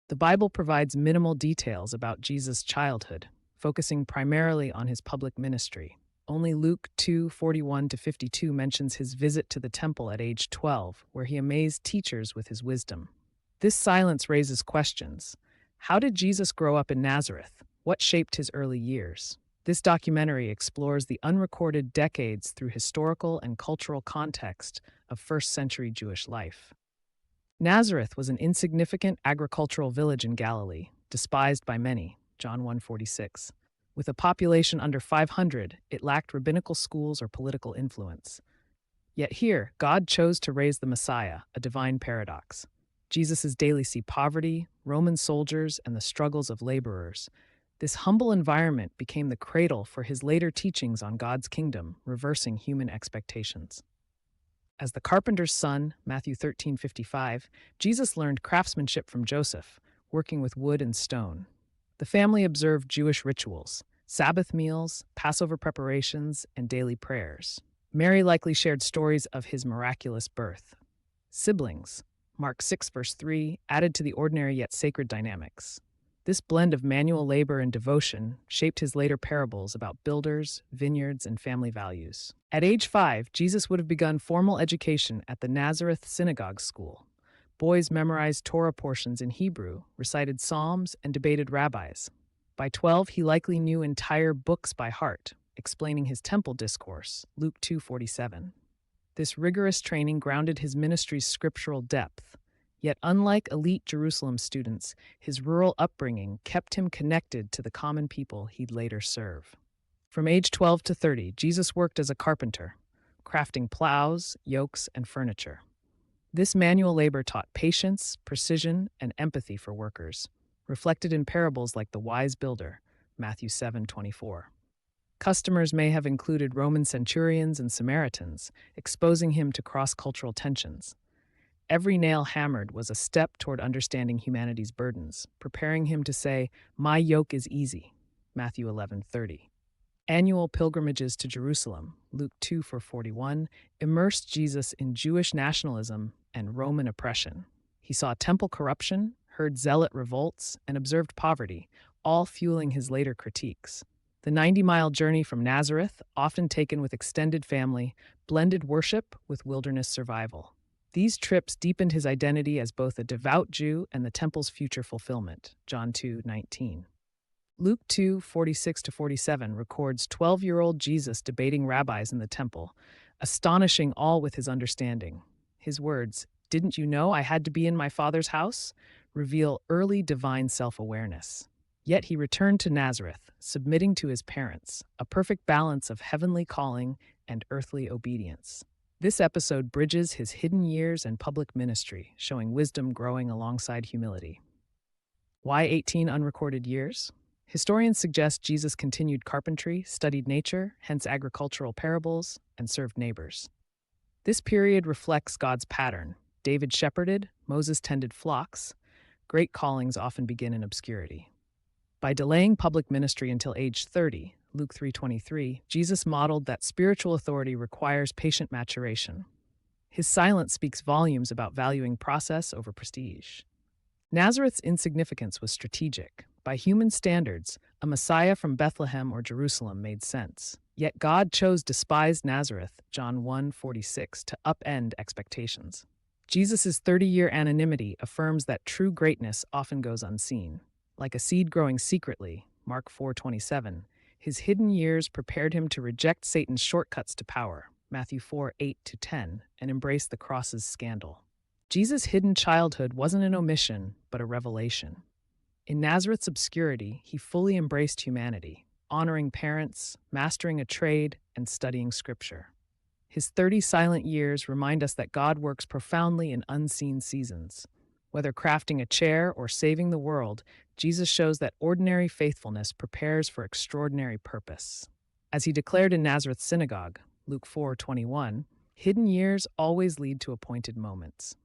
The Bible provides minimal details about Jesus' childhood, focusing primarily on his public ministry. Only Luke 2:41 to 52 mentions his visit to the temple at age 12, where he amazed teachers with his wisdom. This silence raises questions. How did Jesus grow up in Nazareth? What shaped his early years? This documentary explores the unrecorded decades through historical and cultural context of first-century Jewish life. Nazareth was an insignificant agricultural village in Galilee, despised by many, John 1:46. With a population under 500, it lacked rabbinical schools or political influence. Yet here, God chose to raise the Messiah, a divine paradox. Jesus' daily see poverty, Roman soldiers, and the struggles of laborers. This humble environment became the cradle for his later teachings on God's kingdom, reversing human expectations. As the carpenter's son, Matthew 13:55, Jesus learned craftsmanship from Joseph, working with wood and stone. The family observed Jewish rituals, Sabbath meals, Passover preparations, and daily prayers. Mary likely shared stories of his miraculous birth. Siblings, Mark 6 verse 3, added to the ordinary yet sacred dynamics. This blend of manual labor and devotion shaped his later parables about builders, vineyards, and family values. At age 5, Jesus would have begun formal education at the Nazareth Synagogue school. Boys memorized Torah portions in Hebrew, recited psalms, and debated rabbis. By 12, he likely knew entire books by heart, explaining his temple discourse, Luke 2:47. This rigorous training grounded his ministry's scriptural depth. Yet unlike elite Jerusalem students, his rural upbringing kept him connected to the common people he'd later serve. From age 12 to 30, Jesus worked as a carpenter, crafting plows, yokes, and furniture. This manual labor taught patience, precision, and empathy for workers, reflected in parables like the wise builder, Matthew 7:24. Customers may have included Roman centurions and Samaritans, exposing him to cross-cultural tensions. Every nail hammered was a step toward understanding humanity's burdens, preparing him to say, "My yoke is easy," Matthew 11:30. Annual pilgrimages to Jerusalem, Luke 2:41, immersed Jesus in Jewish nationalism and Roman oppression. He saw temple corruption, heard zealot revolts, and observed poverty, all fueling his later critiques. The 90-mile journey from Nazareth, often taken with extended family, blended worship with wilderness survival. These trips deepened his identity as both a devout Jew and the temple's future fulfillment, John 2:19. Luke 2:46-47 records 12-year-old Jesus debating rabbis in the temple, astonishing all with his understanding. His words, "Didn't you know I had to be in my Father's house?" reveal early divine self-awareness. Yet he returned to Nazareth, submitting to his parents, a perfect balance of heavenly calling and earthly obedience. This episode bridges his hidden years and public ministry, showing wisdom growing alongside humility. Why 18 unrecorded years? Historians suggest Jesus continued carpentry, studied nature, hence agricultural parables, and served neighbors. This period reflects God's pattern. David shepherded, Moses tended flocks. Great callings often begin in obscurity. By delaying public ministry until age 30, Luke 3:23, Jesus modeled that spiritual authority requires patient maturation. His silence speaks volumes about valuing process over prestige. Nazareth's insignificance was strategic. By human standards, a Messiah from Bethlehem or Jerusalem made sense. Yet God chose despised Nazareth, John 1:46, to upend expectations. Jesus' 30-year anonymity affirms that true greatness often goes unseen. Like a seed growing secretly, Mark 4:27, his hidden years prepared him to reject Satan's shortcuts to power, Matthew 4:8-10, and embrace the cross's scandal. Jesus' hidden childhood wasn't an omission, but a revelation. In Nazareth's obscurity, he fully embraced humanity, honoring parents, mastering a trade, and studying scripture. His 30 silent years remind us that God works profoundly in unseen seasons. Whether crafting a chair or saving the world, Jesus shows that ordinary faithfulness prepares for extraordinary purpose. As he declared in Nazareth Synagogue, Luke 4:21, hidden years always lead to appointed moments.